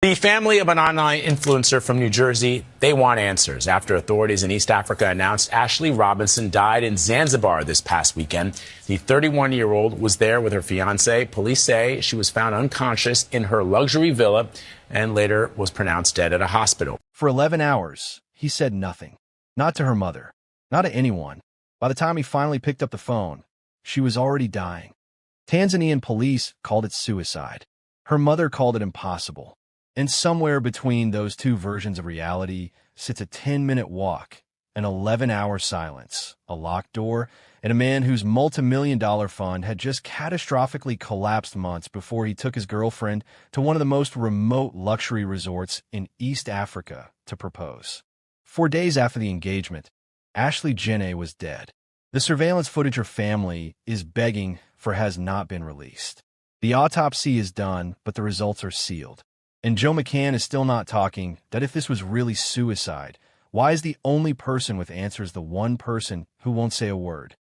The family of an online influencer from New Jersey, they want answers after authorities in East Africa announced Ashlee Robinson died in Zanzibar this past weekend. The 31-year-old was there with her fiancé. Police say she was found unconscious in her luxury villa and later was pronounced dead at a hospital. For 11 hours, he said nothing. Not to her mother, not to anyone. By the time he finally picked up the phone, she was already dying. Tanzanian police called it suicide. Her mother called it impossible. And somewhere between those two versions of reality sits a 10-minute walk, an 11-hour silence, a locked door, and a man whose multi-million-dollar fund had just catastrophically collapsed months before he took his girlfriend to one of the most remote luxury resorts in East Africa to propose. 4 days after the engagement, Ashlee Jenae was dead. The surveillance footage her family is begging for has not been released. The autopsy is done, but the results are sealed. And Joe McCann is still not talking that if this was really suicide, why is the only person with answers the one person who won't say a word?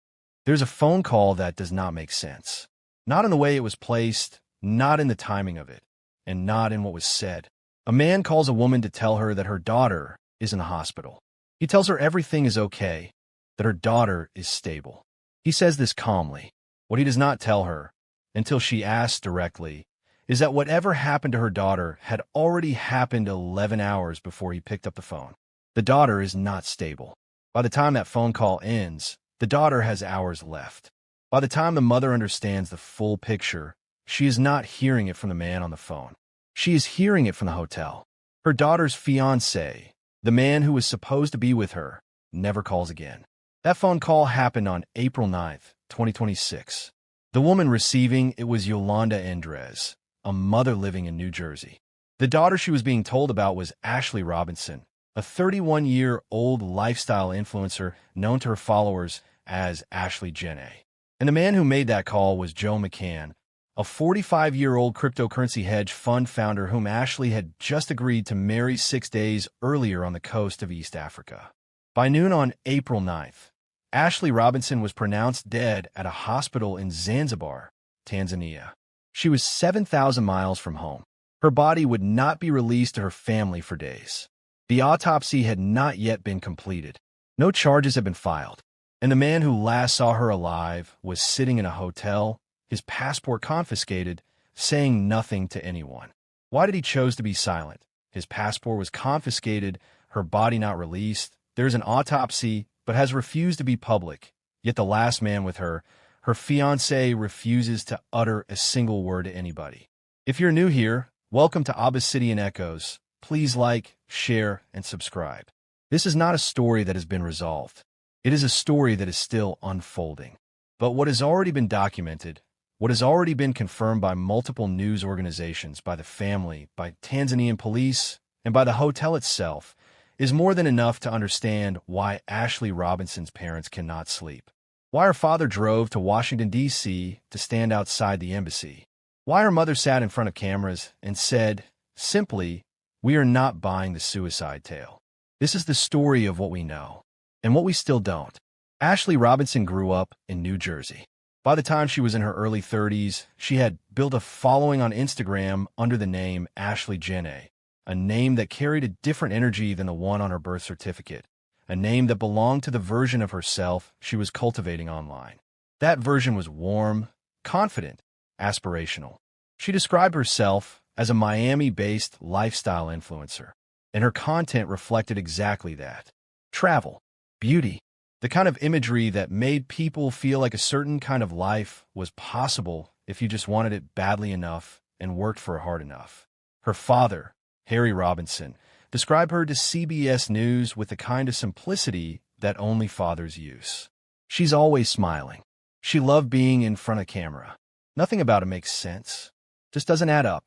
There's a phone call that does not make sense. Not in the way it was placed, not in the timing of it, and not in what was said. A man calls a woman to tell her that her daughter is in the hospital. He tells her everything is okay, that her daughter is stable. He says this calmly. What he does not tell her, until she asks directly, is that whatever happened to her daughter had already happened 11 hours before he picked up the phone. The daughter is not stable. By the time that phone call ends, the daughter has hours left. By the time the mother understands the full picture, she is not hearing it from the man on the phone. She is hearing it from the hotel. Her daughter's fiancé, the man who was supposed to be with her, never calls again. That phone call happened on April 9th, 2026. The woman receiving it was Yolanda Endres, a mother living in New Jersey. The daughter she was being told about was Ashlee Robinson, a 31-year-old lifestyle influencer known to her followers as Ashlee Jenae. And the man who made that call was Joe McCann, a 45-year-old cryptocurrency hedge fund founder whom Ashlee had just agreed to marry 6 days earlier on the coast of East Africa. By noon on April 9th, Ashlee Robinson was pronounced dead at a hospital in Zanzibar, Tanzania. She was 7,000 miles from home. Her body would not be released to her family for days. The autopsy had not yet been completed. No charges had been filed. And the man who last saw her alive was sitting in a hotel, his passport confiscated, saying nothing to anyone. Why did he choose to be silent? His passport was confiscated, her body not released. There's an autopsy, but has refused to be public. Yet the last man with her, her fiancé, refuses to utter a single word to anybody. If you're new here, welcome to Obsidian Echoes. Please like, share, and subscribe. This is not a story that has been resolved. It is a story that is still unfolding. But what has already been documented, what has already been confirmed by multiple news organizations, by the family, by Tanzanian police, and by the hotel itself, is more than enough to understand why Ashlee Robinson's parents cannot sleep. Why her father drove to Washington, D.C. to stand outside the embassy. Why her mother sat in front of cameras and said, simply, "We are not buying the suicide tale." This is the story of what we know, and what we still don't. Ashlee Robinson grew up in New Jersey. By the time she was in her early 30s, she had built a following on Instagram under the name Ashlee Jenae, a name that carried a different energy than the one on her birth certificate. A name that belonged to the version of herself she was cultivating online. That version was warm, confident, aspirational. She described herself as a Miami-based lifestyle influencer, and her content reflected exactly that. Travel, beauty, the kind of imagery that made people feel like a certain kind of life was possible if you just wanted it badly enough and worked for it hard enough. Her father, Harry Robinson, described her to CBS News with the kind of simplicity that only fathers use. She's always smiling. She loved being in front of camera. Nothing about it makes sense. Just doesn't add up.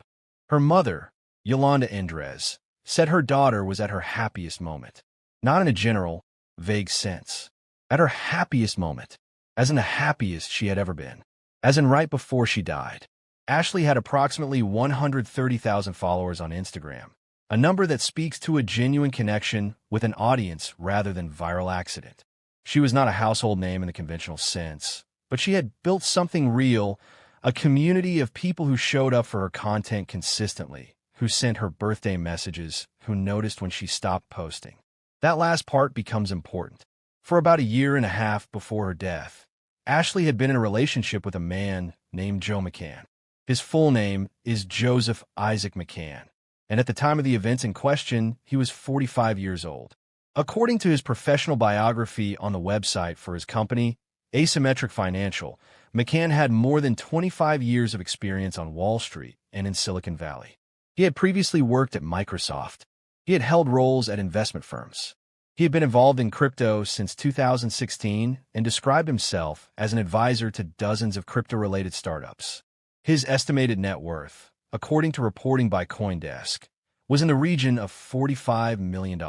Her mother, Yolanda Endres, said her daughter was at her happiest moment. Not in a general, vague sense. At her happiest moment. As in the happiest she had ever been. As in right before she died. Ashlee had approximately 130,000 followers on Instagram. A number that speaks to a genuine connection with an audience rather than viral accident. She was not a household name in the conventional sense, but she had built something real, a community of people who showed up for her content consistently, who sent her birthday messages, who noticed when she stopped posting. That last part becomes important. For about a year and a half before her death, Ashlee had been in a relationship with a man named Joe McCann. His full name is Joseph Isaac McCann, and at the time of the events in question, he was 45 years old. According to his professional biography on the website for his company, Asymmetric Financial, McCann had more than 25 years of experience on Wall Street and in Silicon Valley. He had previously worked at Microsoft. He had held roles at investment firms. He had been involved in crypto since 2016 and described himself as an advisor to dozens of crypto-related startups. His estimated net worth, according to reporting by CoinDesk, was in the region of $45 million.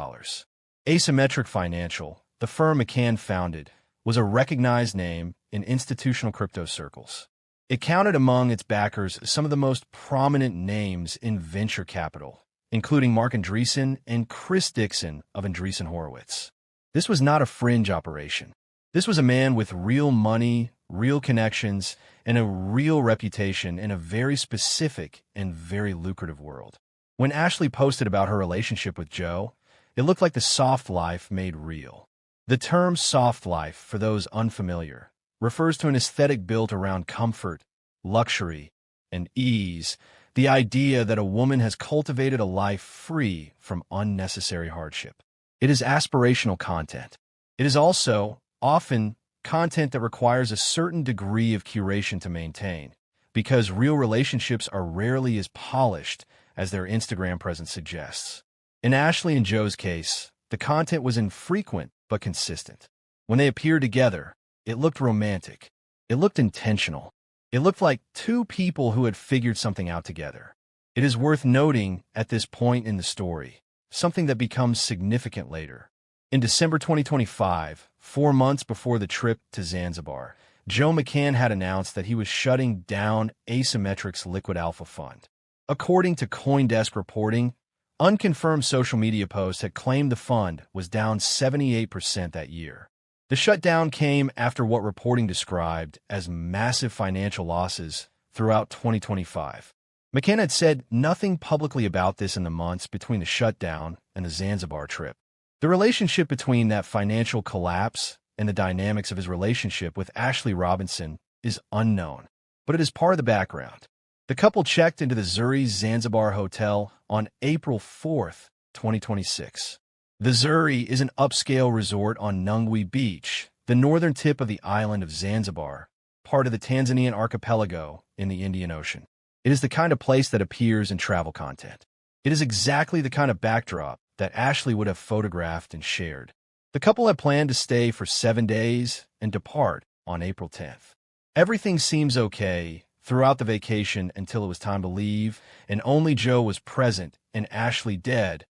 Asymmetric Financial, the firm McCann founded, was a recognized name in institutional crypto circles. It counted among its backers some of the most prominent names in venture capital, including Mark Andreessen and Chris Dixon of Andreessen Horowitz. This was not a fringe operation. This was a man with real money, real connections, and a real reputation in a very specific and very lucrative world. When Ashlee posted about her relationship with Joe, it looked like the soft life made real. The term soft life, for those unfamiliar, refers to an aesthetic built around comfort, luxury, and ease, the idea that a woman has cultivated a life free from unnecessary hardship. It is aspirational content. It is also, often, content that requires a certain degree of curation to maintain, because real relationships are rarely as polished as their Instagram presence suggests. In Ashlee and Joe's case, the content was infrequent but consistent. When they appeared together, it looked romantic. It looked intentional. It looked like two people who had figured something out together. It is worth noting at this point in the story, something that becomes significant later. In December 2025, 4 months before the trip to Zanzibar, Joe McCann had announced that he was shutting down Asymmetric's Liquid Alpha Fund. According to CoinDesk reporting, unconfirmed social media posts had claimed the fund was down 78% that year. The shutdown came after what reporting described as massive financial losses throughout 2025. McCann had said nothing publicly about this in the months between the shutdown and the Zanzibar trip. The relationship between that financial collapse and the dynamics of his relationship with Ashlee Robinson is unknown, but it is part of the background. The couple checked into the Zuri Zanzibar Hotel on April 4th, 2026. The Zuri is an upscale resort on Nungwi Beach, the northern tip of the island of Zanzibar, part of the Tanzanian archipelago in the Indian Ocean. It is the kind of place that appears in travel content. It is exactly the kind of backdrop that Ashlee would have photographed and shared. The couple had planned to stay for 7 days and depart on April 10th. Everything seems okay throughout the vacation until it was time to leave, and only Joe was present and Ashlee dead.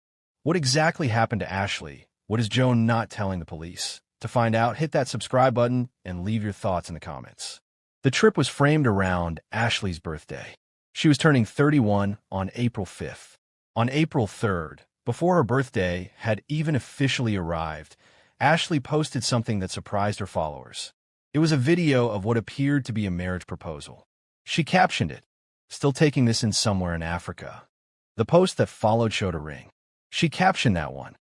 What exactly happened to Ashlee? What is Joe not telling the police? To find out, hit that subscribe button and leave your thoughts in the comments. The trip was framed around Ashlee's birthday. She was turning 31 on April 5th. On April 3rd, before her birthday had even officially arrived, Ashlee posted something that surprised her followers. It was a video of what appeared to be a marriage proposal. She captioned it, "Still taking this in somewhere in Africa." The post that followed showed a ring. She captioned that one,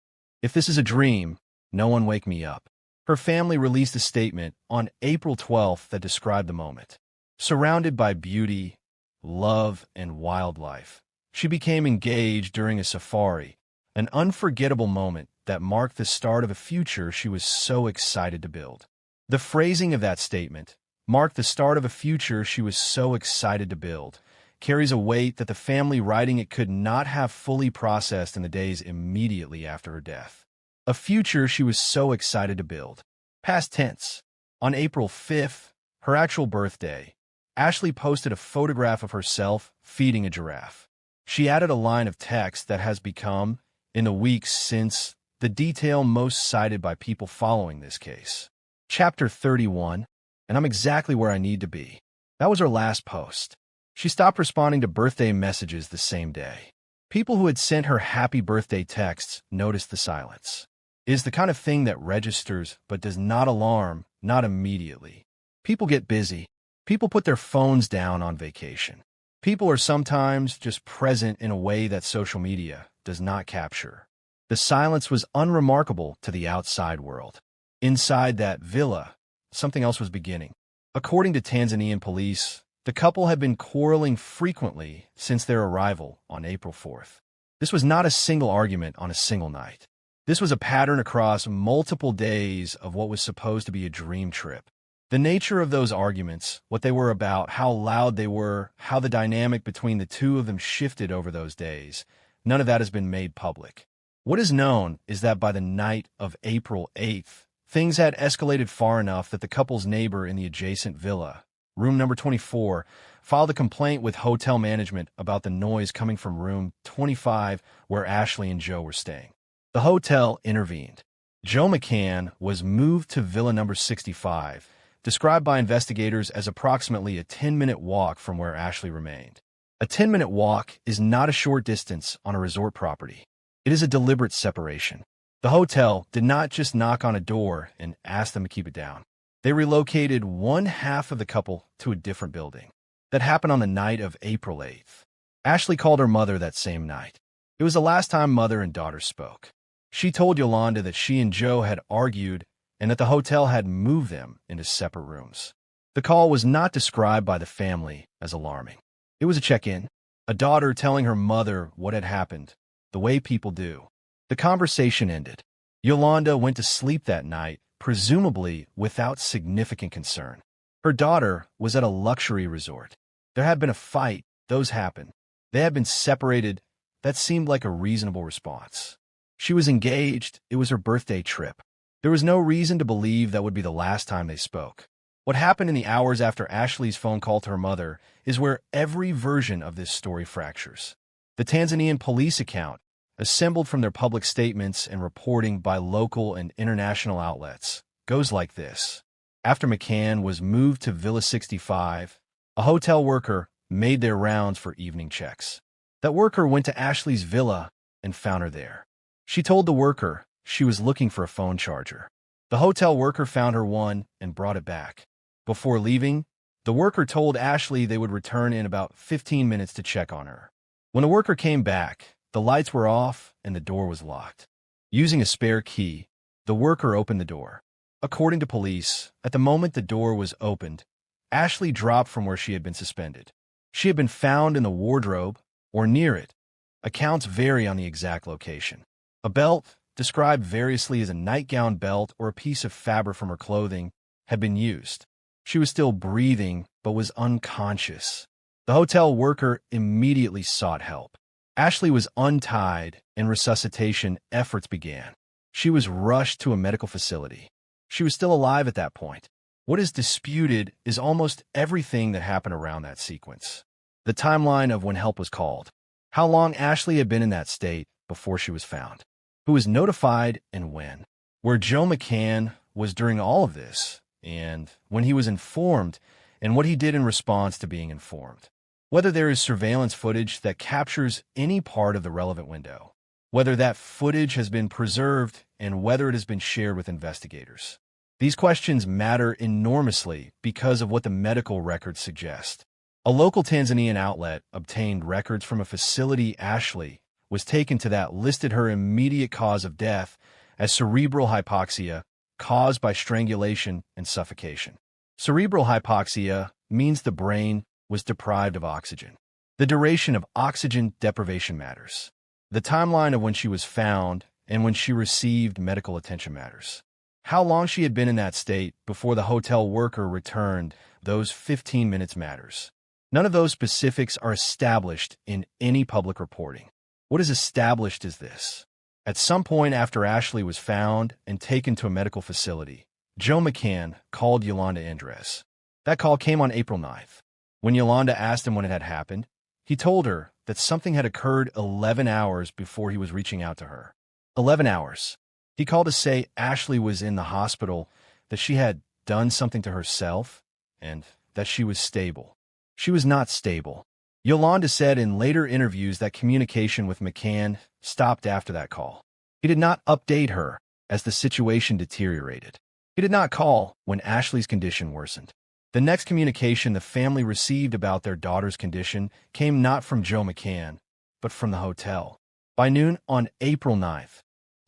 "If this is a dream, no one wake me up." Her family released a statement on April 12th that described the moment. Surrounded by beauty, love, and wildlife, she became engaged during a safari, an unforgettable moment that marked the start of a future she was so excited to build. The phrasing of that statement, "marked the start of a future she was so excited to build," carries a weight that the family writing it could not have fully processed in the days immediately after her death. A future she was so excited to build. Past tense. On April 5th, her actual birthday, Ashlee posted a photograph of herself feeding a giraffe. She added a line of text that has become, in the weeks since, the detail most cited by people following this case. Chapter 31, and I'm exactly where I need to be. That was her last post. She stopped responding to birthday messages the same day. People who had sent her happy birthday texts noticed the silence. It is the kind of thing that registers but does not alarm, not immediately. People get busy. People put their phones down on vacation. People are sometimes just present in a way that social media does not capture. The silence was unremarkable to the outside world. Inside that villa, something else was beginning. According to Tanzanian police, the couple had been quarreling frequently since their arrival on April 4th. This was not a single argument on a single night. This was a pattern across multiple days of what was supposed to be a dream trip. The nature of those arguments, what they were about, how loud they were, how the dynamic between the two of them shifted over those days, none of that has been made public. What is known is that by the night of April 8th, things had escalated far enough that the couple's neighbor in the adjacent villa, room number 24, filed a complaint with hotel management about the noise coming from room 25 where Ashlee and Joe were staying. The hotel intervened. Joe McCann was moved to villa number 65, described by investigators as approximately a 10-minute walk from where Ashlee remained. A 10-minute walk is not a short distance on a resort property. It is a deliberate separation. The hotel did not just knock on a door and ask them to keep it down. They relocated one half of the couple to a different building. That happened on the night of April 8th. Ashlee called her mother that same night. It was the last time mother and daughter spoke. She told Yolanda that she and Joe had argued and that the hotel had moved them into separate rooms. The call was not described by the family as alarming. It was a check-in, a daughter telling her mother what had happened, the way people do. The conversation ended. Yolanda went to sleep that night, presumably without significant concern. Her daughter was at a luxury resort. There had been a fight. Those happened. They had been separated. That seemed like a reasonable response. She was engaged. It was her birthday trip. There was no reason to believe that would be the last time they spoke. What happened in the hours after Ashlee's phone call to her mother is where every version of this story fractures. The Tanzanian police account, assembled from their public statements and reporting by local and international outlets, goes like this. After McCann was moved to Villa 65, a hotel worker made their rounds for evening checks. That worker went to Ashlee's villa and found her there. She told the worker she was looking for a phone charger. The hotel worker found her one and brought it back. Before leaving, the worker told Ashlee they would return in about 15 minutes to check on her. When the worker came back, the lights were off and the door was locked. Using a spare key, the worker opened the door. According to police, at the moment the door was opened, Ashlee dropped from where she had been suspended. She had been found in the wardrobe or near it. Accounts vary on the exact location. A belt, described variously as a nightgown belt or a piece of fabric from her clothing, had been used. She was still breathing, but was unconscious. The hotel worker immediately sought help. Ashlee was untied and resuscitation efforts began. She was rushed to a medical facility. She was still alive at that point. What is disputed is almost everything that happened around that sequence. The timeline of when help was called. How long Ashlee had been in that state before she was found. Who was notified and when. Where Joe McCann was during all of this, and when he was informed, and what he did in response to being informed. Whether there is surveillance footage that captures any part of the relevant window. Whether that footage has been preserved, and whether it has been shared with investigators. These questions matter enormously because of what the medical records suggest. A local Tanzanian outlet obtained records from a facility Ashlee was taken to that listed her immediate cause of death as cerebral hypoxia caused by strangulation and suffocation. Cerebral hypoxia means the brain was deprived of oxygen. The duration of oxygen deprivation matters. The timeline of when she was found and when she received medical attention matters. How long she had been in that state before the hotel worker returned, those 15 minutes matters. None of those specifics are established in any public reporting. What is established is this. At some point after Ashlee was found and taken to a medical facility, Joe McCann called Yolanda Andres. That call came on April 9th. When Yolanda asked him when it had happened, he told her that something had occurred 11 hours before he was reaching out to her. 11 hours. He called to say Ashlee was in the hospital, that she had done something to herself, and that she was stable. She was not stable. Yolanda said in later interviews that communication with McCann stopped after that call. He did not update her as the situation deteriorated. He did not call when Ashlee's condition worsened. The next communication the family received about their daughter's condition came not from Joe McCann, but from the hotel. By noon on April 9th,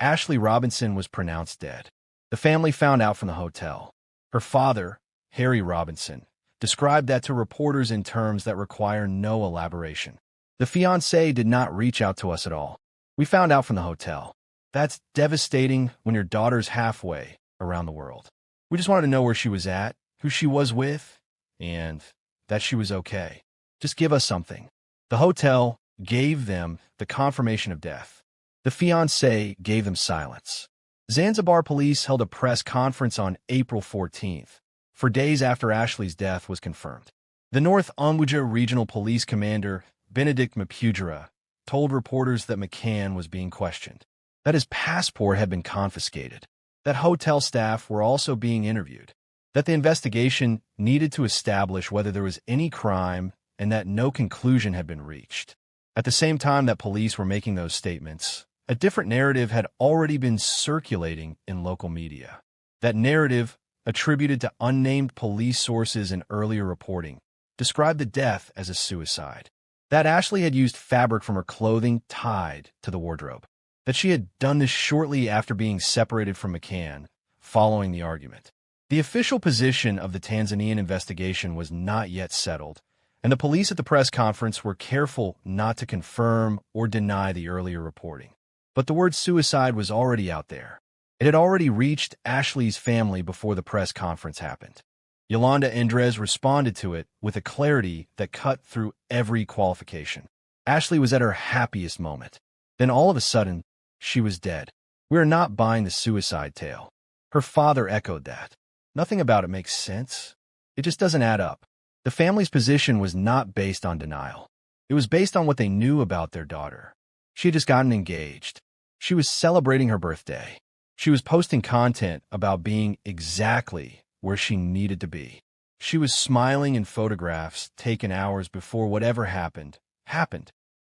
Ashlee Robinson was pronounced dead. The family found out from the hotel. Her father, Harry Robinson, described that to reporters in terms that require no elaboration. The fiancé did not reach out to us at all. We found out from the hotel. That's devastating when your daughter's halfway around the world. We just wanted to know where she was at, who she was with, and that she was okay. Just give us something. The hotel gave them the confirmation of death. The fiancé gave them silence. Zanzibar police held a press conference on April 14th, for days after Ashlee's death was confirmed. The North Unguja Regional Police Commander, Benedict Mapudra, told reporters that McCann was being questioned, that his passport had been confiscated, that hotel staff were also being interviewed, that the investigation needed to establish whether there was any crime and that no conclusion had been reached. At the same time that police were making those statements, a different narrative had already been circulating in local media. That narrative, attributed to unnamed police sources in earlier reporting, described the death as a suicide. That Ashlee had used fabric from her clothing tied to the wardrobe. That she had done this shortly after being separated from McCann, following the argument. The official position of the Tanzanian investigation was not yet settled, and the police at the press conference were careful not to confirm or deny the earlier reporting. But the word suicide was already out there. It had already reached Ashlee's family before the press conference happened. Yolanda Endres responded to it with a clarity that cut through every qualification. Ashlee was at her happiest moment. Then all of a sudden, she was dead. We are not buying the suicide tale. Her father echoed that. Nothing about it makes sense. It just doesn't add up. The family's position was not based on denial. It was based on what they knew about their daughter. She had just gotten engaged. She was celebrating her birthday. She was posting content about being exactly where she needed to be. She was smiling in photographs taken hours before whatever happened.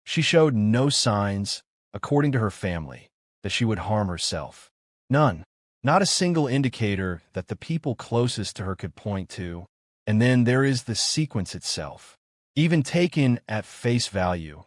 She showed no signs, according to her family, that she would harm herself. None. Not a single indicator that the people closest to her could point to. And then there is the sequence itself. Even taken at face value,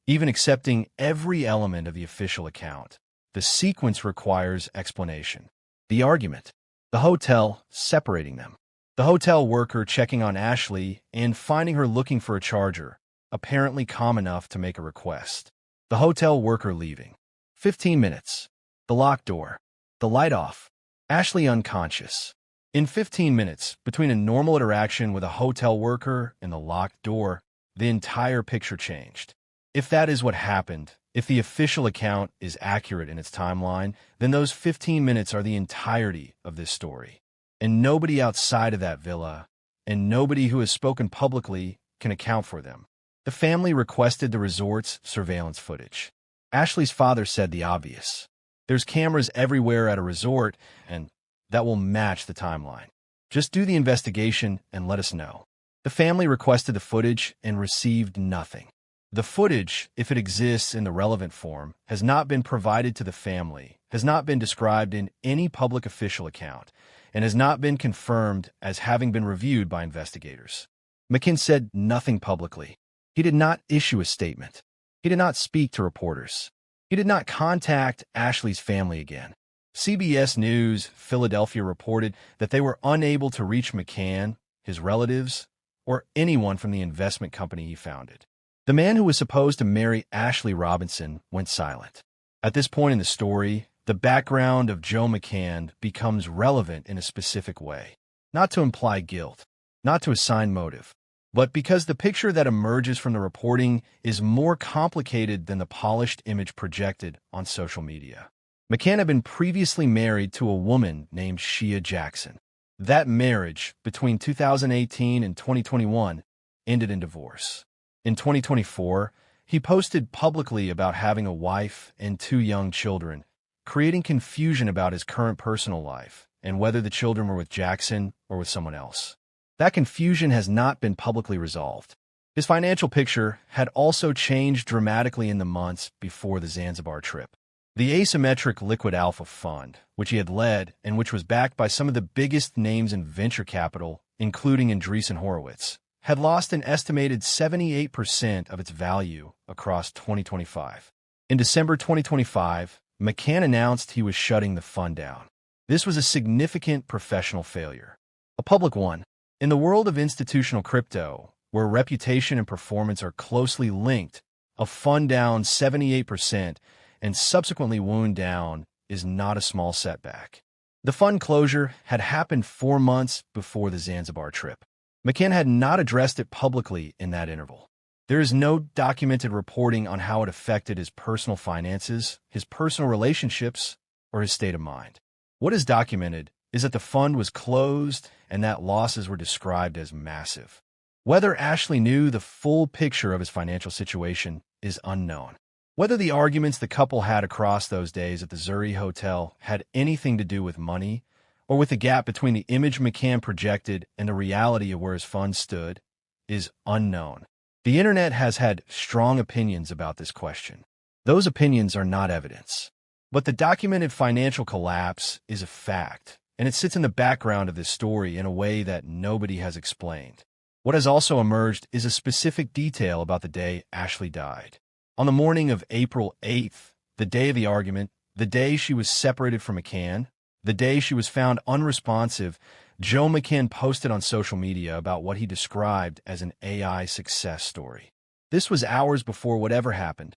even accepting every element of the official account, the sequence requires explanation. The argument. The hotel separating them. The hotel worker checking on Ashlee and finding her looking for a charger, apparently calm enough to make a request. The hotel worker leaving. 15 minutes. The locked door. The light off. Ashlee unconscious. In 15 minutes, between a normal interaction with a hotel worker and the locked door, the entire picture changed. If that is what happened, if the official account is accurate in its timeline, then those 15 minutes are the entirety of this story. And nobody outside of that villa, and nobody who has spoken publicly, can account for them. The family requested the resort's surveillance footage. Ashlee's father said the obvious. There's cameras everywhere at a resort, and that will match the timeline. Just do the investigation and let us know. The family requested the footage and received nothing. The footage, if it exists in the relevant form, has not been provided to the family, has not been described in any public official account, and has not been confirmed as having been reviewed by investigators. McCann said nothing publicly. He did not issue a statement. He did not speak to reporters. He did not contact Ashlee's family again. CBS News Philadelphia reported that they were unable to reach McCann, his relatives, or anyone from the investment company he founded. The man who was supposed to marry Ashlee Robinson went silent. At this point in the story, the background of Joe McCann becomes relevant in a specific way, not to imply guilt, not to assign motive, but because the picture that emerges from the reporting is more complicated than the polished image projected on social media. McCann had been previously married to a woman named Shea Jackson. That marriage, between 2018 and 2021, ended in divorce. In 2024, he posted publicly about having a wife and 2 young children, creating confusion about his current personal life and whether the children were with Jackson or with someone else. That confusion has not been publicly resolved. His financial picture had also changed dramatically in the months before the Zanzibar trip. The asymmetric liquid alpha fund, which he had led and which was backed by some of the biggest names in venture capital, including Andreessen Horowitz, had lost an estimated 78% of its value across 2025. In December 2025, McCann announced he was shutting the fund down. This was a significant professional failure, a public one. In the world of institutional crypto, where reputation and performance are closely linked, a fund down 78% and subsequently wound down is not a small setback. The fund closure had happened 4 months before the Zanzibar trip. McCann had not addressed it publicly in that interval. There is no documented reporting on how it affected his personal finances, his personal relationships, or his state of mind. What is documented is that the fund was closed and that losses were described as massive. Whether Ashlee knew the full picture of his financial situation is unknown. Whether the arguments the couple had across those days at the Zuri Hotel had anything to do with money, or with the gap between the image McCann projected and the reality of where his funds stood, is unknown. The internet has had strong opinions about this question. Those opinions are not evidence. But the documented financial collapse is a fact, and it sits in the background of this story in a way that nobody has explained. What has also emerged is a specific detail about the day Ashlee died. On the morning of April 8th, the day of the argument, the day she was separated from McCann, the day she was found unresponsive, Joe McCann posted on social media about what he described as an AI success story. This was hours before whatever happened.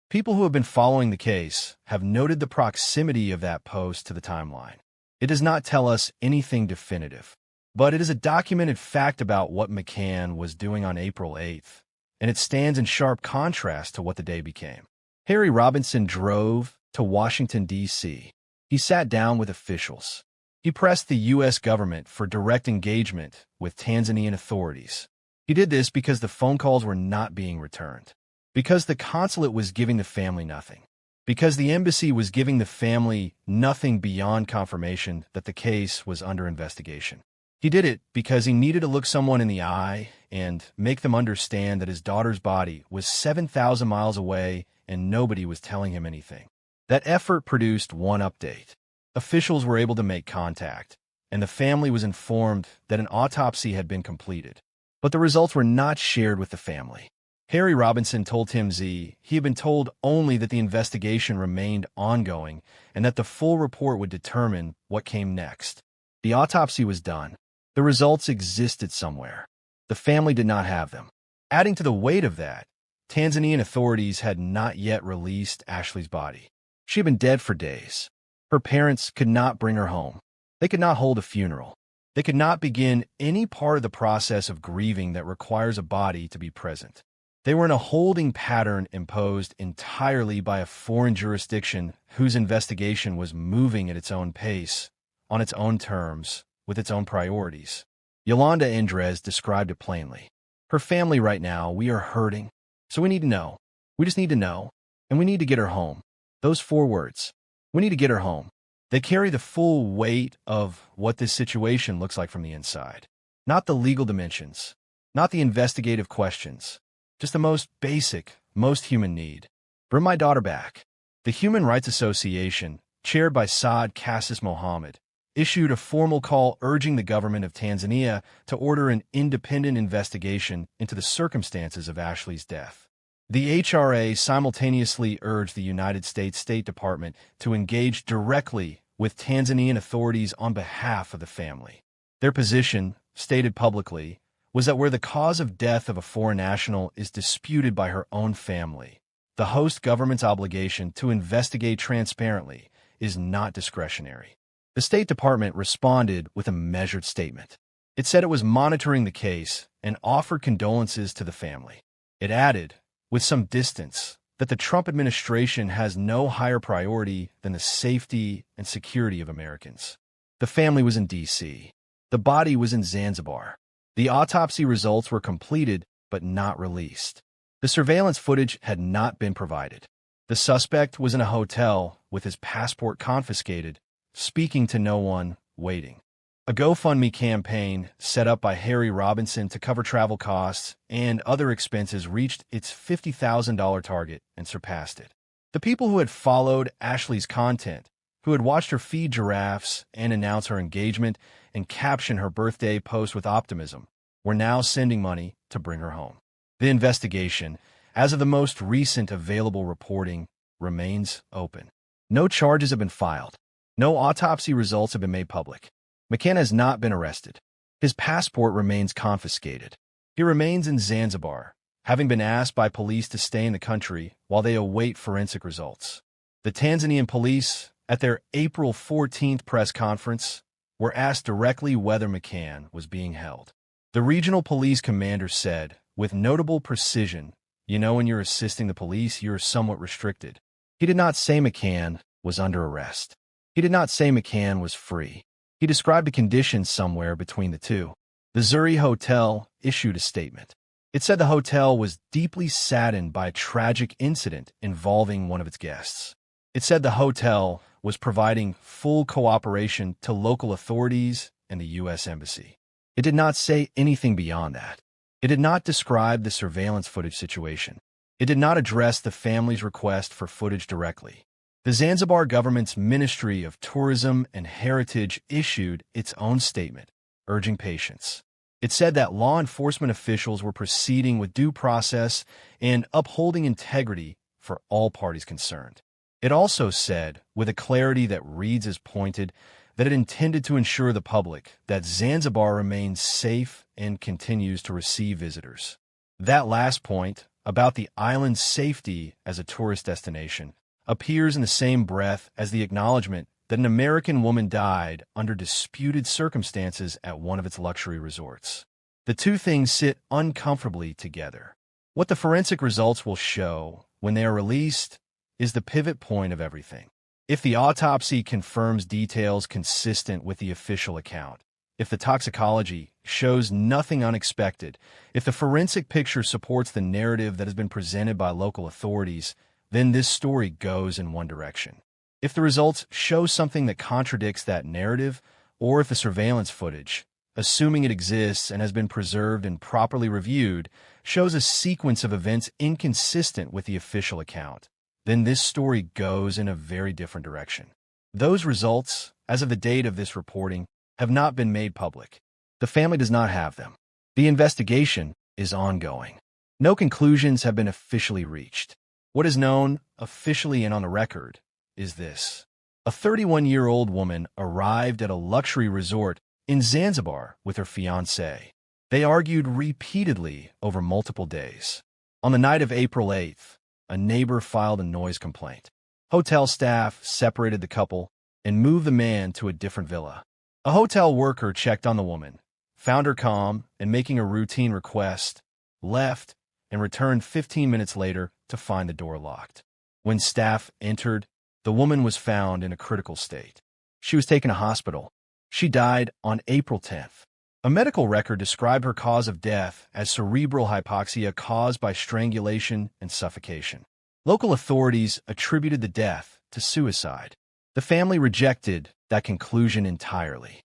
People who have been following the case have noted the proximity of that post to the timeline. It does not tell us anything definitive, but it is a documented fact about what McCann was doing on April 8th, and it stands in sharp contrast to what the day became. Harry Robinson drove to Washington, D.C. He sat down with officials. He pressed the U.S. government for direct engagement with Tanzanian authorities. He did this because the phone calls were not being returned, because the consulate was giving the family nothing, because the embassy was giving the family nothing beyond confirmation that the case was under investigation. He did it because he needed to look someone in the eye and make them understand that his daughter's body was 7,000 miles away and nobody was telling him anything. That effort produced one update. Officials were able to make contact, and the family was informed that an autopsy had been completed. But the results were not shared with the family. Harry Robinson told TMZ he had been told only that the investigation remained ongoing and that the full report would determine what came next. The autopsy was done. The results existed somewhere. The family did not have them. Adding to the weight of that, Tanzanian authorities had not yet released Ashlee's body. She had been dead for days. Her parents could not bring her home. They could not hold a funeral. They could not begin any part of the process of grieving that requires a body to be present. They were in a holding pattern imposed entirely by a foreign jurisdiction whose investigation was moving at its own pace, on its own terms, with its own priorities. Yolanda Andres described it plainly. Her family right now, we are hurting, so we need to know. We just need to know, and we need to get her home. Those 4 words. We need to get her home. They carry the full weight of what this situation looks like from the inside. Not the legal dimensions, not the investigative questions, just the most basic, most human need. Bring my daughter back. The Human Rights Association, chaired by Saad Kassis Mohammed, issued a formal call urging the government of Tanzania to order an independent investigation into the circumstances of Ashlee's death. The HRA simultaneously urged the United States State Department to engage directly with Tanzanian authorities on behalf of the family. Their position, stated publicly, was that where the cause of death of a foreign national is disputed by her own family, the host government's obligation to investigate transparently is not discretionary. The State Department responded with a measured statement. It said it was monitoring the case and offered condolences to the family. It added, with some distance, that the Trump administration has no higher priority than the safety and security of Americans. The family was in D.C. The body was in Zanzibar. The autopsy results were completed but not released. The surveillance footage had not been provided. The suspect was in a hotel with his passport confiscated, speaking to no one, waiting. A GoFundMe campaign set up by Harry Robinson to cover travel costs and other expenses reached its $50,000 target and surpassed it. The people who had followed Ashlee's content who had watched her feed giraffes and announce her engagement and caption her birthday post with optimism, were now sending money to bring her home. The investigation, as of the most recent available reporting, remains open. No charges have been filed. No autopsy results have been made public. McCann has not been arrested. His passport remains confiscated. He remains in Zanzibar, having been asked by police to stay in the country while they await forensic results. The Tanzanian police, at their April 14th press conference, were asked directly whether McCann was being held. The regional police commander said, with notable precision, "You know, when you're assisting the police, you're somewhat restricted." He did not say McCann was under arrest. He did not say McCann was free. He described the conditions somewhere between the two. The Zuri Hotel issued a statement. It said the hotel was deeply saddened by a tragic incident involving one of its guests. It said the hotel was providing full cooperation to local authorities and the U.S. Embassy. It did not say anything beyond that. It did not describe the surveillance footage situation. It did not address the family's request for footage directly. The Zanzibar government's Ministry of Tourism and Heritage issued its own statement, urging patience. It said that law enforcement officials were proceeding with due process and upholding integrity for all parties concerned. It also said, with a clarity that reads as pointed, that it intended to ensure the public that Zanzibar remains safe and continues to receive visitors. That last point, about the island's safety as a tourist destination, appears in the same breath as the acknowledgement that an American woman died under disputed circumstances at one of its luxury resorts. The two things sit uncomfortably together. What the forensic results will show when they are released is the pivot point of everything. If the autopsy confirms details consistent with the official account, if the toxicology shows nothing unexpected, if the forensic picture supports the narrative that has been presented by local authorities, then this story goes in one direction. If the results show something that contradicts that narrative, or if the surveillance footage, assuming it exists and has been preserved and properly reviewed, shows a sequence of events inconsistent with the official account, then this story goes in a very different direction. Those results, as of the date of this reporting, have not been made public. The family does not have them. The investigation is ongoing. No conclusions have been officially reached. What is known, officially and on the record, is this. A 31-year-old woman arrived at a luxury resort in Zanzibar with her fiancé. They argued repeatedly over multiple days. On the night of April 8th, a neighbor filed a noise complaint. Hotel staff separated the couple and moved the man to a different villa. A hotel worker checked on the woman, found her calm and making a routine request, left, and returned 15 minutes later to find the door locked. When staff entered, the woman was found in a critical state. She was taken to hospital. She died on April 10th. A medical record described her cause of death as cerebral hypoxia caused by strangulation and suffocation. Local authorities attributed the death to suicide. The family rejected that conclusion entirely.